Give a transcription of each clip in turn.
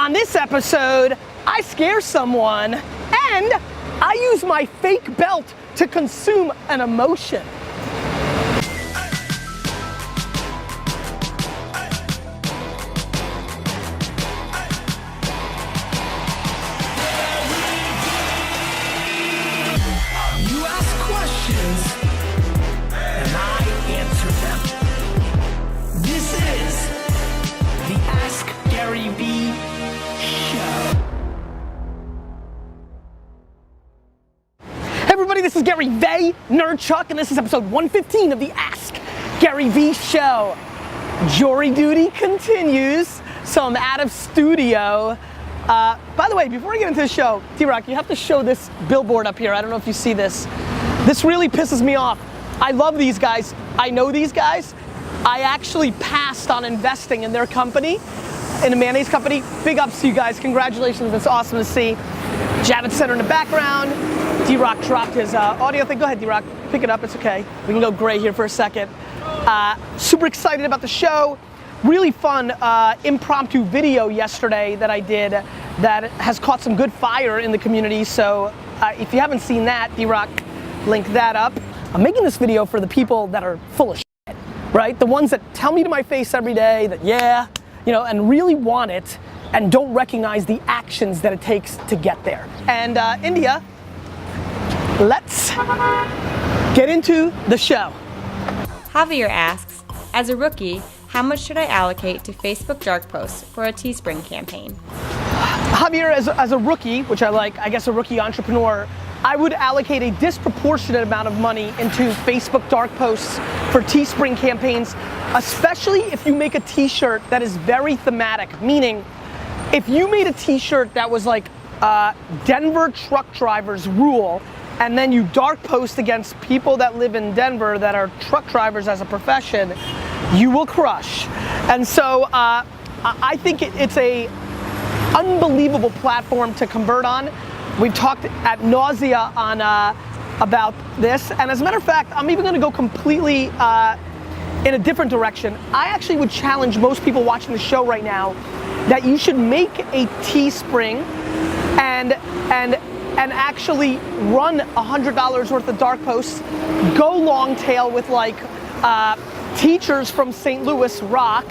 On this episode, I scare someone and I use my fake belt to consume an emotion. You ask questions and I answer them. This is the Ask Gary V Show. Hey everybody, this is Gary V, Nerd Chuck, and this is episode 115 of the Ask Gary V Show. Jury duty continues, so I'm out of studio. By the way, before I get into the show, D-Rock, you have to show this billboard up here. I don't know if you see this. This really pisses me off. I love these guys. I know these guys. I actually passed on investing in their company, in a mayonnaise company. Big ups to you guys. Congratulations. It's awesome to see. Javits Center in the background. D-Rock dropped his audio thing. Go ahead, D-Rock. Pick it up. It's okay. We can go gray here for a second. Super excited about the show. Really fun impromptu video yesterday that I did that has caught some good fire in the community. So if you haven't seen that, D-Rock, link that up. I'm making this video for the people that are full of shit, right? The ones that tell me to my face every day that yeah, you know, and really want it and don't recognize the actions that it takes to get there. And India, let's get into the show. Javier asks, as a rookie, how much should I allocate to Facebook dark posts for a Teespring campaign? Javier, as a rookie, which I like, I guess a rookie entrepreneur, I would allocate a disproportionate amount of money into Facebook dark posts for Teespring campaigns, especially if you make a t-shirt that is very thematic, meaning if you made a t-shirt that was like Denver truck drivers rule, and then you dark post against people that live in Denver that are truck drivers as a profession, you will crush. And so I think it's a unbelievable platform to convert on. We've talked at nausea on about this, and as a matter of fact, I'm even gonna go completely in a different direction. I actually would challenge most people watching the show right now that you should make a Teespring and actually run $100 worth of dark posts, go long tail with like teachers from St. Louis rock,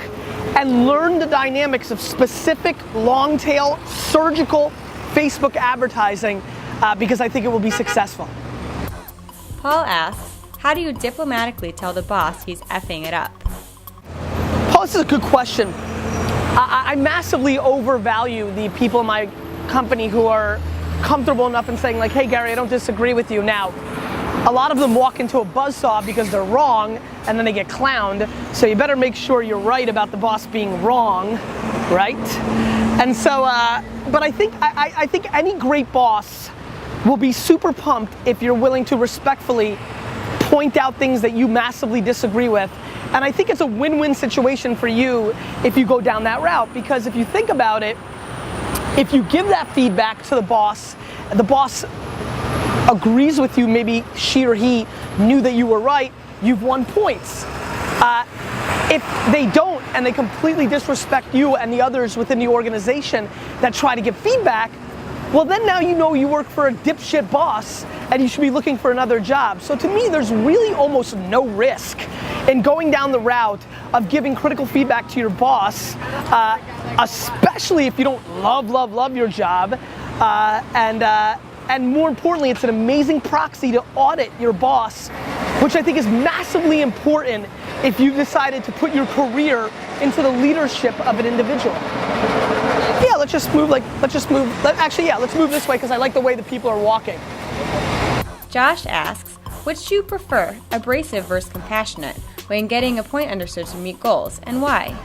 and learn the dynamics of specific long tail surgical Facebook advertising because I think it will be successful. Paul asks, how do you diplomatically tell the boss he's effing it up? Paul, this is a good question. I massively overvalue the people in my company who are comfortable enough in saying like, hey Gary, I don't disagree with you. Now, a lot of them walk into a buzzsaw because they're wrong and then they get clowned. So you better make sure you're right about the boss being wrong, right? And so, but I think any great boss will be super pumped if you're willing to respectfully point out things that you massively disagree with. And I think it's a win-win situation for you if you go down that route, because if you think about it, if you give that feedback to the boss agrees with you, maybe she or he knew that you were right, you've won points. If they don't and they completely disrespect you and the others within the organization that try to give feedback, well then now you know you work for a dipshit boss and you should be looking for another job. So to me, there's really almost no risk in going down the route of giving critical feedback to your boss, especially if you don't love your job, and more importantly, it's an amazing proxy to audit your boss, which I think is massively important if you've decided to put your career into the leadership of an individual. Yeah, let's move this way because I like the way the people are walking. Josh asks, which do you prefer, abrasive versus compassionate, when getting a point understood to meet goals, and why?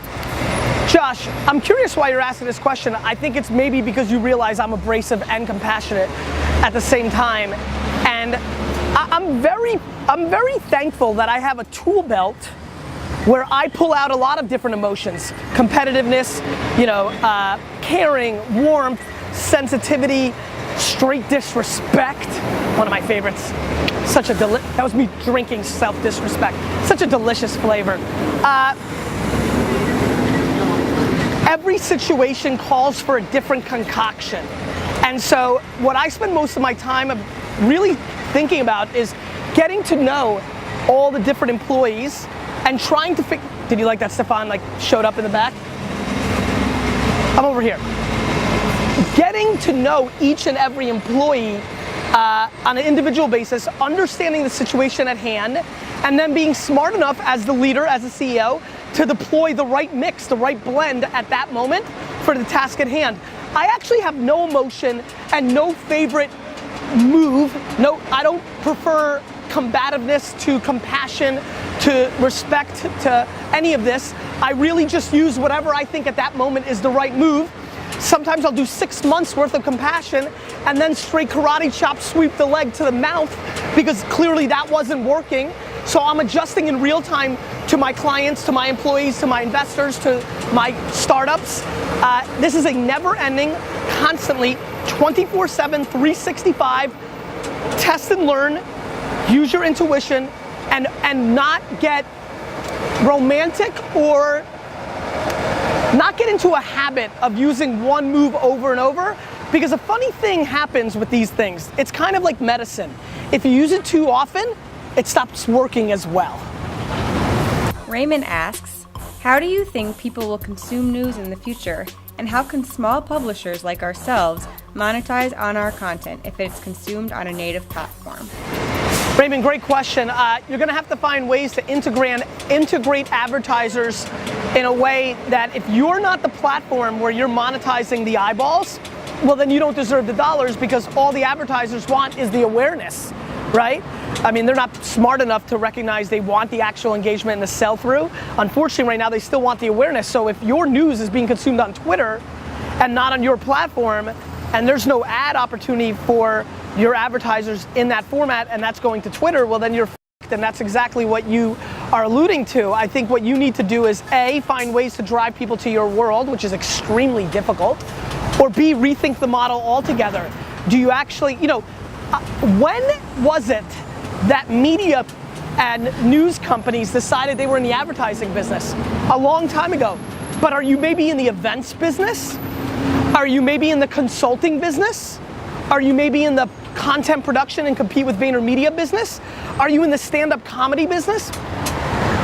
Josh, I'm curious why you're asking this question. I think it's maybe because you realize I'm abrasive and compassionate at the same time. And I'm very thankful that I have a tool belt where I pull out a lot of different emotions. Competitiveness, caring, warmth, sensitivity, straight disrespect. One of my favorites. That was me drinking self-disrespect. Such a delicious flavor. every situation calls for a different concoction. And so what I spend most of my time really thinking about is getting to know all the different employees and trying to figure, did you like that Stefan like showed up in the back? I'm over here. Getting to know each and every employee on an individual basis, understanding the situation at hand, and then being smart enough as the leader, as the CEO, to deploy the right mix, the right blend at that moment for the task at hand. I actually have no emotion and no favorite move. No, I don't prefer combativeness to compassion to respect to any of this. I really just use whatever I think at that moment is the right move. Sometimes I'll do 6 months worth of compassion and then straight karate chop sweep the leg to the mouth because clearly that wasn't working. So I'm adjusting in real time to my clients, to my employees, to my investors, to my startups. This is a never-ending, constantly 24/7, 365, test and learn, use your intuition, and not get romantic or not get into a habit of using one move over and over, because a funny thing happens with these things. It's kind of like medicine. If you use it too often, it stops working as well. Raymond asks, how do you think people will consume news in the future? And how can small publishers like ourselves monetize on our content if it's consumed on a native platform? Raymond, great question. You're gonna have to find ways to integrate advertisers in a way that if you're not the platform where you're monetizing the eyeballs, well then you don't deserve the dollars because all the advertisers want is the awareness, right? I mean, they're not smart enough to recognize they want the actual engagement and the sell-through. Unfortunately, right now, they still want the awareness. So if your news is being consumed on Twitter and not on your platform, and there's no ad opportunity for your advertisers in that format, and that's going to Twitter, well then you're f***ed, and that's exactly what you are alluding to. I think what you need to do is A, find ways to drive people to your world, which is extremely difficult, or B, rethink the model altogether. Do you actually, when was it that media and news companies decided they were in the advertising business? A long time ago. But are you maybe in the events business? Are you maybe in the consulting business? Are you maybe in the content production and compete with VaynerMedia business? Are you in the stand-up comedy business?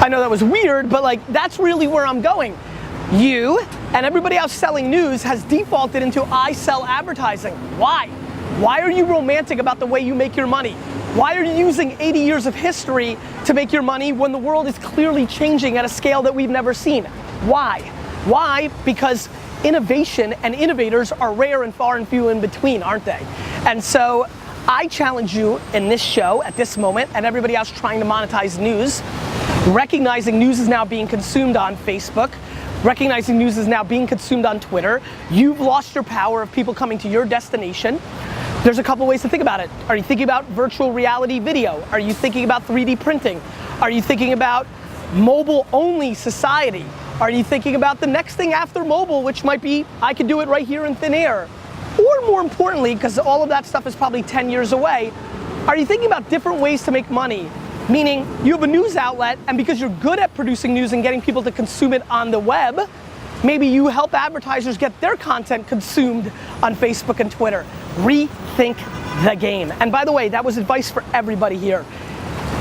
I know that was weird, but that's really where I'm going. You and everybody else selling news has defaulted into I sell advertising. Why? Why are you romantic about the way you make your money? Why are you using 80 years of history to make your money when the world is clearly changing at a scale that we've never seen? Why? Why? Because innovation and innovators are rare and far and few in between, aren't they? And so I challenge you in this show at this moment and everybody else trying to monetize news, recognizing news is now being consumed on Facebook, recognizing news is now being consumed on Twitter. You've lost your power of people coming to your destination. There's a couple ways to think about it. Are you thinking about virtual reality video? Are you thinking about 3D printing? Are you thinking about mobile-only society? Are you thinking about the next thing after mobile, which might be, I could do it right here in thin air? Or more importantly, because all of that stuff is probably 10 years away, are you thinking about different ways to make money? Meaning, you have a news outlet, and because you're good at producing news and getting people to consume it on the web, maybe you help advertisers get their content consumed on Facebook and Twitter. Rethink the game. And by the way, that was advice for everybody here.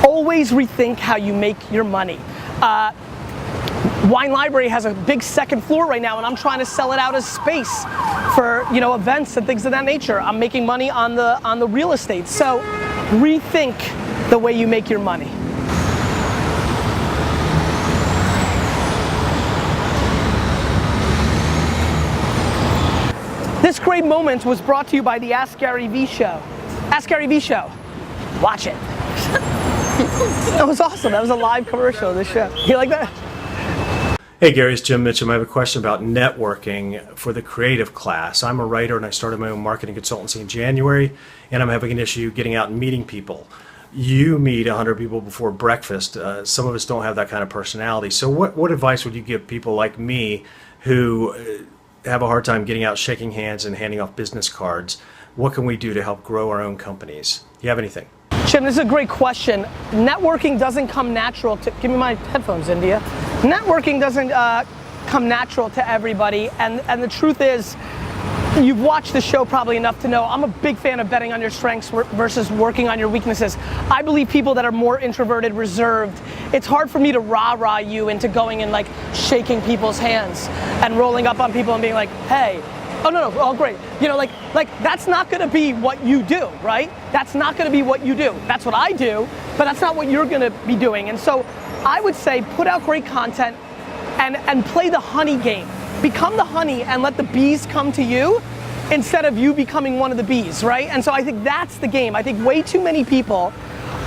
Always rethink how you make your money. Wine Library has a big second floor right now, and I'm trying to sell it out as space for events and things of that nature. I'm making money on the real estate. So rethink the way you make your money. This great moment was brought to you by the Ask Gary Vee Show. Ask Gary Vee Show. Watch it. That was awesome. That was a live commercial of this show. You like that? Hey Gary, it's Jim Mitchum. I have a question about networking for the creative class. I'm a writer and I started my own marketing consultancy in January, and I'm having an issue getting out and meeting people. You meet 100 people before breakfast. Some of us don't have that kind of personality. So what advice would you give people like me who have a hard time getting out, shaking hands, and handing off business cards? What can we do to help grow our own companies? Do you have anything? Jim, this is a great question. Networking doesn't come natural to, give me my headphones, India. Networking doesn't come natural to everybody. And the truth is, you've watched the show probably enough to know I'm a big fan of betting on your strengths versus working on your weaknesses. I believe people that are more introverted, reserved, it's hard for me to rah-rah you into going and like shaking people's hands and rolling up on people and being like, hey, oh no, oh great. You know, like that's not gonna be what you do, right? That's not gonna be what you do. That's what I do, but that's not what you're gonna be doing. And so I would say put out great content and play the honey game. Become the honey and let the bees come to you instead of you becoming one of the bees, right? And so I think that's the game. I think way too many people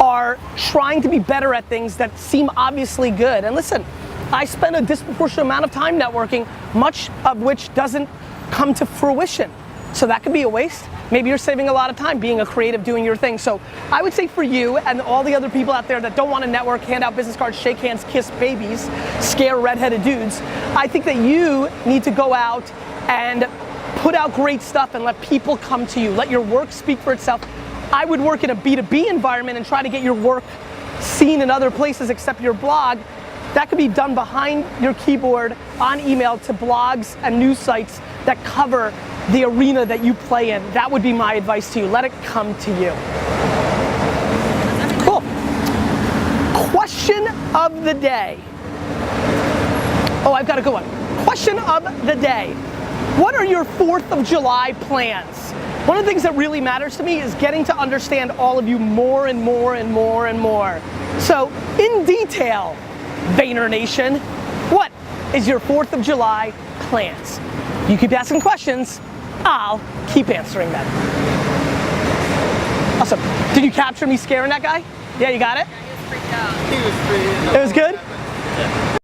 are trying to be better at things that seem obviously good. And listen, I spend a disproportionate amount of time networking, much of which doesn't come to fruition. So that could be a waste. Maybe you're saving a lot of time being a creative, doing your thing. So I would say for you and all the other people out there that don't want to network, hand out business cards, shake hands, kiss babies, scare redheaded dudes, I think that you need to go out and put out great stuff and let people come to you. Let your work speak for itself. I would work in a B2B environment and try to get your work seen in other places except your blog. That could be done behind your keyboard on email to blogs and news sites that cover the arena that you play in. That would be my advice to you. Let it come to you. Cool. Question of the day. Oh, I've got a good one. Question of the day. What are your 4th of July plans? One of the things that really matters to me is getting to understand all of you more and more and more and more. So, in detail, Vayner Nation, what is your 4th of July plans? You keep asking questions, I'll keep answering them. Awesome. Did you capture me scaring that guy? Yeah, you got it? He was freaked out. He was freaked out. It was good? Yeah.